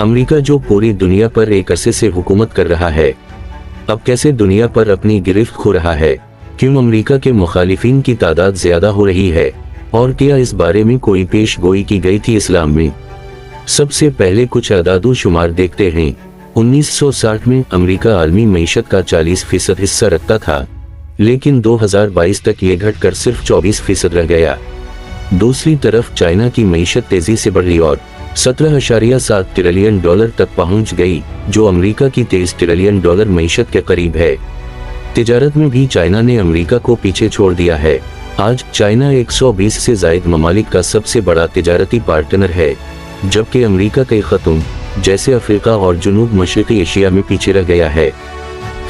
America जो पूरी दुनिया पर एक अरसे से हुकूमत कर रहा है, अब कैसे दुनिया पर अपनी गिरफ्त खो रहा है? क्यों अमेरिका के मुखालिफिन की तादाद ज्यादा हो रही है? और क्या इस बारे में कोई पेश गोई की गई थी इस्लाम में? सबसे पहले कुछ अदादो शुमार देखते हैं। 1960 में अमेरिका आलमी मईशत का 40% हिस्सा रखता था, लेकिन 2022 तक ये घटकर सिर्फ 24% रह गया। दूसरी तरफ चाइना की मईशत तेजी से बढ़ी और 17.7 ट्रिलियन डॉलर तक पहुंच गई, जो अमेरिका की 23 ट्रिलियन डॉलर मईशत के करीब है। तिजारत में भी चाइना ने अमेरिका को पीछे छोड़ दिया है। आज चाइना 120 से जायद ममालिक का सबसे बड़ा तिजारती पार्टनर है, जबकि अमेरिका कई खतों जैसे अफ्रीका और जनूब मशरक़ी एशिया में पीछे रह गया है।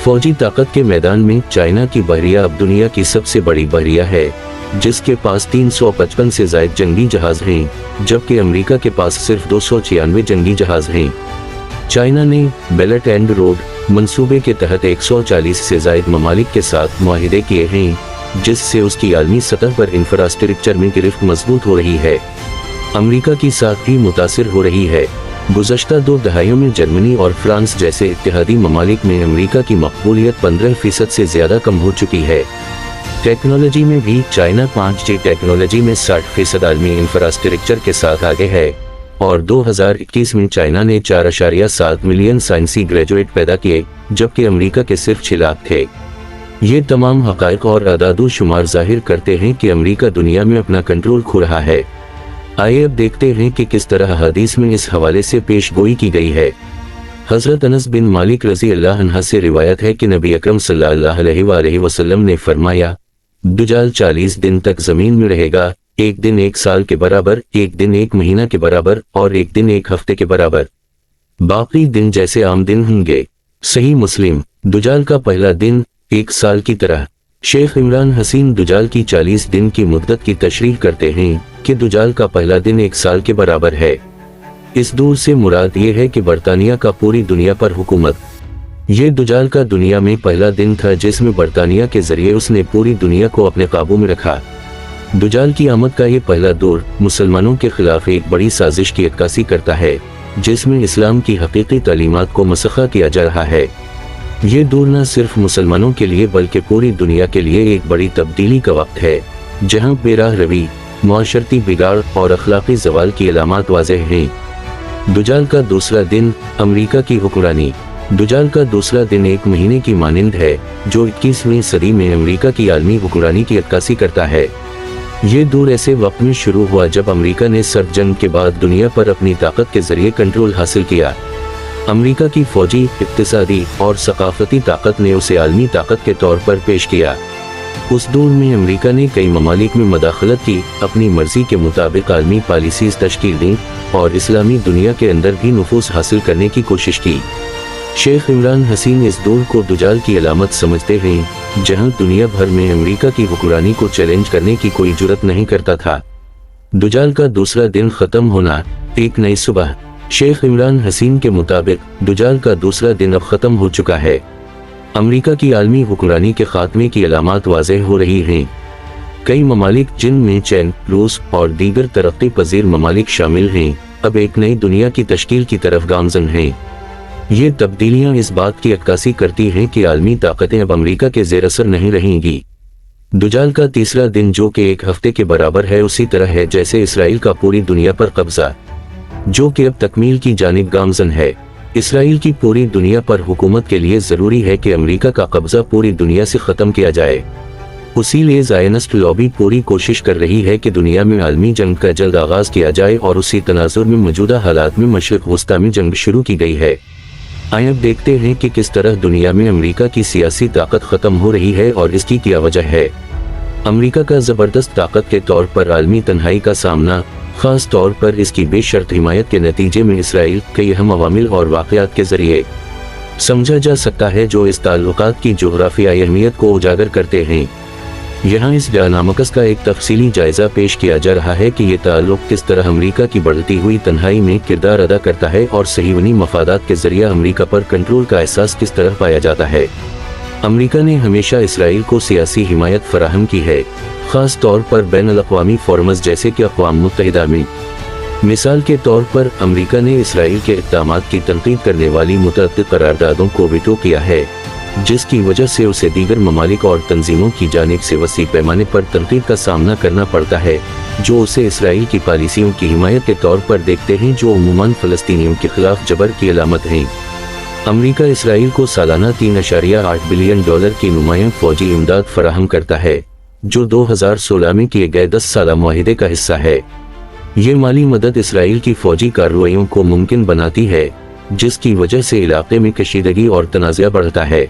फौजी ताकत के मैदान में चाइना की बहरिया अब दुनिया की सबसे बड़ी बहरिया है, जिसके पास 355 से जायद जंगी जहाज हैं, जबकि अमेरिका के पास सिर्फ 296 जंगी जहाज हैं। चाइना ने बेल्ट एंड रोड मंसूबे के तहत 140 से जायद ममालिक के साथ मुआहिदे किए हैं, जिससे उसकी आलमी सतह पर इंफ्रास्ट्रक्चर में गिरफ्त मजबूत हो रही है। अमेरिका की साख भी मुतासिर हो रही है। गुज़श्ता 2 दहाइयों में जर्मनी और फ्रांस जैसे इत्तेहादी ममालिक में अमेरिका की मकबूलियत 15% से ज़्यादा कम हो चुकी है। टेक्नोलॉजी में भी चाइना 5G टेक्नोलॉजी में 60% आलमी इंफ्रास्ट्रक्चर के साथ आगे है, और 2021 में चाइना ने 4.7 मिलियन साइंसी ग्रेजुएट पैदा किए, जबकि अमेरिका के सिर्फ 6 लाख थे। ये तमाम हक़ाइक़ और अदादो शुमार जाहिर करते हैं कि अमेरिका दुनिया में अपना कंट्रोल खो रहा है। आइए अब देखते हैं कि किस तरह हदीस में इस हवाले से पेश गोई की गई है। हज़रत अनस बिन मालिक रज़ी अल्लाह अन्हु से रिवायत है कि नबी अकरम सल्लल्लाहु अलैहि वसल्लम ने फरमाया, दुजाल 40 दिन तक ज़मीन में रहेगा, एक दिन 1 साल के बराबर, एक दिन 1 महीना के बराबर और एक दिन 1 हफ्ते के बराबर। बाकी दिन जैसे आम दिन होंगे। सही मुस्लिम। दुजाल का पहला दिन 1 साल की तरह। शेख इमरान हसीन दुजाल की 40 दिन की मुद्दत की तशरीह करते हैं कि दुजाल का पहला दिन 1 साल के बराबर है। इस दूर से मुराद ये है कि बरतानिया का पूरी दुनिया पर हुकूमत। ये दुजाल का दुनिया में पहला दिन था जिसमें बरतानिया के जरिए उसने पूरी दुनिया को अपने काबू में रखा। दुजाल की आमद का ये पहला दौर मुसलमानों के खिलाफ एक बड़ी साजिश की अक्कासी करता है, जिसमें इस्लाम की हकीकी तालीमात को मसख़ा किया जा रहा है। ये दौर न सिर्फ मुसलमानों के लिए बल्कि पूरी दुनिया के लिए एक बड़ी तब्दीली का वक्त है, जहाँ बेराह रवी, मुआशरती बिगाड़ और अखलाकी ज़वाल की अलामात वाज़ेह हैं। दुजाल का दूसरा दिन अमेरिका की हुक्मरानी। दुजाल का दूसरा दिन 1 महीने की मानिंद है, जो 21वीं सदी में अमेरिका की आलमी हुक्मरानी की अक्कासी करता है। ये दौर ऐसे वक्त में शुरू हुआ जब अमेरिका ने सर्द जंग के बाद दुनिया पर अपनी ताकत के जरिए कंट्रोल हासिल किया। अमेरिका की फौजी, इक्तिसादी और सकाफती ताकत ने उसे आलमी ताकत के तौर पर पेश किया। उस दौर में अमेरिका ने कई ममालिक में मदाखलत की, अपनी मर्जी के मुताबिक आलमी पॉलिसीज तश्कील दी और इस्लामी दुनिया के अंदर भी नफूस हासिल करने की कोशिश की। शेख इमरान हसीन इस दौर को दुजाल की अलामत समझते हैं, जहां दुनिया भर में अमेरिका की हुक्मरानी को चैलेंज करने की कोई जुर्रत नहीं करता था। दुजाल का दूसरा दिन खत्म होना, एक नई सुबह। शेख इमरान हसीन के मुताबिक दुजाल का दूसरा दिन अब खत्म हो चुका है। अमेरिका की आलमी हुक्मरानी के खात्मे की अलामात वाज़ेह हो रही हैं। कई ममालिक जिनमें चीन, रूस और दीगर तरक्की पजीर ममालिक शामिल हैं, अब एक नई दुनिया की तश्कील की तरफ गामज़न हैं। ये तब्दीलियां इस बात की अक्कासी करती हैं कि आलमी ताकतें अब अमेरिका के ज़ेर असर नहीं रहेंगी। दुजाल का तीसरा दिन, जो कि 1 हफ्ते के बराबर है, उसी तरह है जैसे इसराइल का पूरी दुनिया पर कब्जा, जो कि अब तकमील की जानिब गामज़न है। इसराइल की पूरी दुनिया पर हुकूमत के लिए ज़रूरी है कि अमेरिका का कब्जा पूरी दुनिया से ख़त्म किया जाए। उसी लिए ज़ायनिस्ट लॉबी पूरी कोशिश कर रही है कि दुनिया में आलमी जंग का जल्द आगाज़ किया जाए, और उसी तनाजुर में मौजूदा हालात में मशरिक़ वस्ता में जंग शुरू की गई है। आइए अब देखते हैं कि किस तरह दुनिया में अमेरिका की सियासी ताकत ख़त्म हो रही है और इसकी क्या वजह है। अमेरिका का ज़बरदस्त ताकत के तौर पर आलमी तन्हाई का सामना, ख़ास तौर पर इसकी बेशर्त हिमायत के नतीजे में इसराइल कई अहम अवामिल और वाक़यात के ज़रिए समझा जा सकता है, जो इस ताल्लुकात की जोग्राफियाई अहमियत को उजागर करते हैं। यहाँ इस बयानामकस का एक तफसीली जायज़ा पेश किया जा रहा है कि ये ताल्लुक़ किस तरह अमेरिका की बढ़ती हुई तन्हाई में किरदार अदा करता है और सहीवनी मफादात के ज़रिए अमेरिका पर कंट्रोल का एहसास किस तरह पाया जाता है। अमेरिका ने हमेशा इसराइल को सियासी हिमायत फराहम की है, ख़ास तौर पर बैनुल अक़वामी फोरम्स जैसे कि अक़वाम मुत्तहिदा में। मिसाल के तौर पर अमेरिका ने इसराइल के इक़दामात की तनकीद करने वाली मुतअद्दिद करारदादों को वीटो किया है, जिसकी वजह से उसे दीगर ममालिक और तंजीमों की जानिब से वसी पैमाने पर तनकीद का सामना करना पड़ता है, जो उसे इसराइल की पॉलिसियों की हिमायत के तौर पर देखते हैं, जो उमूमन फ़लस्तीनियों के खिलाफ जबर की अलामत हैं। अमेरिका इसराइल को सालाना $3.8 बिलियन की नुमायां फौजी इमदाद फराहम करता है, जो 2016 में किए गए 10 साला मुआहिदे का हिस्सा है। ये माली मदद इसराइल की फौजी कार्रवाइयों को मुमकिन बनाती है, जिसकी वजह से इलाके में कशीदगी और तनाज़ा बढ़ता है।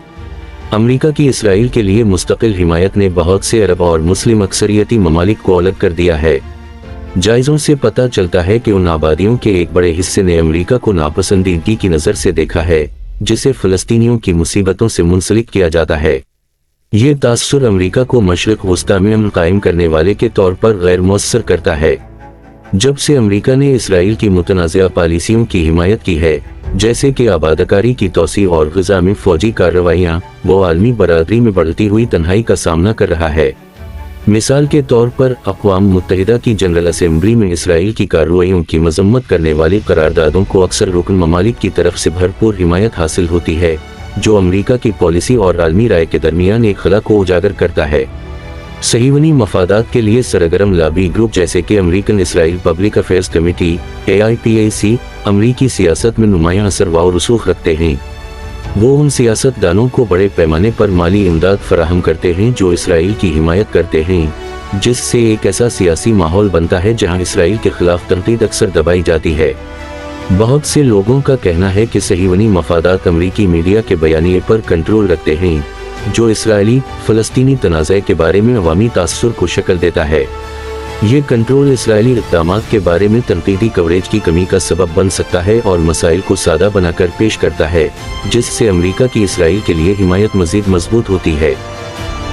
अमेरिका की इसराइल के लिए मुस्तकिल हिमायत ने बहुत से अरब और मुस्लिम अक्सरियती ममालिक को अलग कर दिया है। जायज़ों से पता चलता है कि उन आबादियों के एक बड़े हिस्से ने अमेरिका को नापसंदीदगी की नज़र से देखा है, जिसे फ़लस्तीनियों की मुसीबतों से मुंसलिक किया जाता है। ये तासुर अमेरिका को मशरिक़ वस्ता में अमन कायम करने वाले के तौर पर गैर मुअस्सर करता है। जब से अमेरिका ने इसराइल की मुतनाज़ा पॉलिसियों की हिमायत की है, जैसे कि आबादकारी की तोसी और ग़ज़ा में फ़ौजी कार्रवाइयाँ, वो आलमी बरादरी में बढ़ती हुई तन्हाई का सामना कर रहा है। मिसाल के तौर पर अक़वाम मुत्तहिदा की जनरल असेंबली में इसराइल की कार्रवाइयों की मज़म्मत करने वाली करारदादों को अक्सर रुकन ममालिक की तरफ से भरपूर हिमायत हासिल होती है, जो अमेरिका की पॉलिसी और आलमी राय के दरमियान एक खला को उजागर करता है। सहीवनी मफादात के लिए सरगर्म लॉबी ग्रुप जैसे कि American Israel public affairs committee AIPAC अमरीकी सियासत में नुमायां असर व रसूख रखते हैं। वो उन सियासतदानों को बड़े पैमाने पर माली इमदाद फराहम करते हैं जो इसराइल की हिमायत करते हैं, जिससे एक ऐसा सियासी माहौल बनता है जहां इसराइल के खिलाफ तनकीद अक्सर दबाई जाती है। बहुत से लोगों का कहना है कि सहीवनी मफादात अमरीकी मीडिया के बयानिए पर कंट्रोल रखते हैं, जो इसराइली फ़लस्तीनी तनाज़े के बारे में अवामी तासुर को शक्ल देता है। ये कंट्रोल इसराइली इक़दामात के बारे में तनकीदी कवरेज की कमी का सबब बन सकता है और मसाइल को सादा बनाकर पेश करता है, जिससे अमेरिका की इसराइल के लिए हिमायत मज़ीद मजबूत होती है।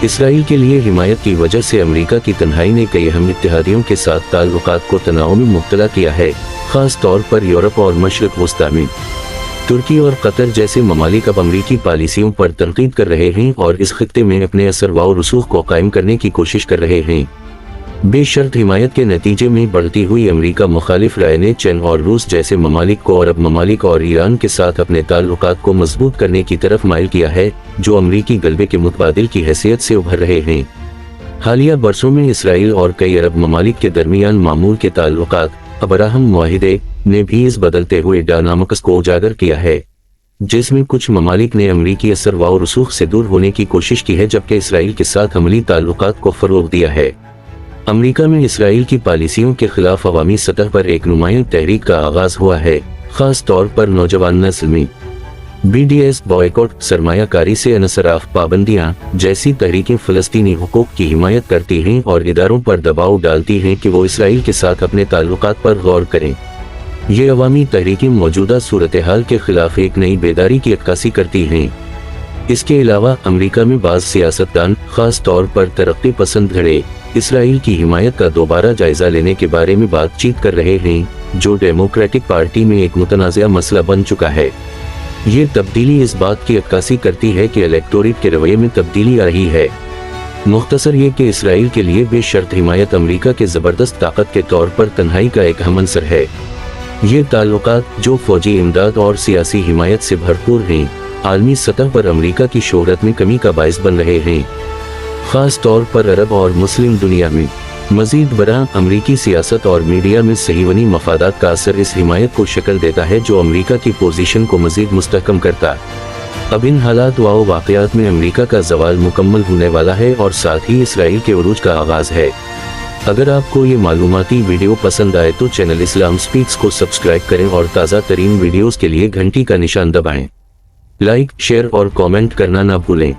इसराइल के लिए हिमायत की वजह से अमेरिका की तन्हाई ने कई अहम इत्तेहादियों के साथ ताल्लुकात को तनाव में मुब्तला किया है, ख़ास तौर पर यूरोप और मशरिक़ वस्ता में। तुर्की और कतर जैसे ममालिक अब अमरीकी पॉलिसियों पर तनकीद कर रहे हैं और इस खित्ते में अपने असर व रसूख को कायम करने की कोशिश कर रहे हैं। बेशर्त हिमायत के नतीजे में बढ़ती हुई अमेरिका मुखालिफ राय ने चीन और रूस जैसे ममालिक को अरब ममालिक और ईरान के साथ अपने ताल्लुकात को मजबूत करने की तरफ माइल किया है, जो अमरीकी गलबे के मुतबादिल की हैसियत से उभर रहे हैं। हालिया बरसों में इसराइल और कई अरब ममालिक के दरमियान मामूल के ताल्लुकात, अब्राहम मुआहिदे, ने भी इस बदलते हुए डायनामिक्स को उजागर किया है, जिसमें कुछ ममालिक ने अमरीकी असर व रसूख से दूर होने की कोशिश की है, जबकि इसराइल के साथ अमली ताल्लुकात को फ़रोग़ दिया है। अमेरिका में इसराइल की पॉलिसियों के खिलाफ अवामी सतह पर एक नुमायां तहरीक का आगाज़ हुआ है, ख़ास तौर पर नौजवान नस्ल में। BDS बॉयकॉट, सरमायाकारी से अनसराफ पाबंदियां जैसी तहरीकें फ़लस्तीनी हुकूक की हिमायत करती हैं और इदारों पर दबाव डालती हैं कि वो इसराइल के साथ अपने ताल्लुकात पर गौर करें। ये अवामी तहरीकें मौजूदा सूरत हाल के खिलाफ एक नई बेदारी की अक्कासी करती हैं। इसके अलावा अमेरिका में बाज़ सियासतदान, ख़ास तौर पर तरक्की पसंद धड़े, इसराइल की हिमायत का दोबारा जायज़ा लेने के बारे में बातचीत कर रहे हैं, जो डेमोक्रेटिक पार्टी में एक मुतनाज़ा मसला बन चुका है। ये तब्दीली इस बात की अक्कासी करती है कि इलेक्टोरेट के रवैये में तब्दीली आ रही है। मुख्तसर ये कि इसराइल के लिए बेशर्त हिमायत अमेरिका के ज़बरदस्त ताकत के तौर पर तन्हाई का एक अहम अंसर है। ये ताल्लुकात, जो फ़ौजी इमदाद और सियासी हिमायत से भरपूर हैं, आलमी सतह पर अमेरिका की शोहरत में कमी का बाइस बन रहे हैं, ख़ास तौर पर अरब और मुस्लिम दुनिया में। मज़ीद बरआं अमरीकी सियासत और मीडिया में सहीवनी मफादात का असर इस हिमायत को शक्ल देता है, जो अमेरिका की पोजीशन को मज़ीद मुस्तहकम करता। अब इन हालात व वाक़यात में अमेरिका का ज़वाल मुकम्मल होने वाला है और साथ ही इसराइल के उरूज का आगाज़ है। अगर आपको ये मालूमाती वीडियो पसंद आए तो चैनल इस्लाम स्पीक्स को सब्सक्राइब करें और ताज़ा तरीन वीडियोज़ के लिए घंटी का निशान दबाएं। लाइक, शेयर और कमेंट करना ना भूलें।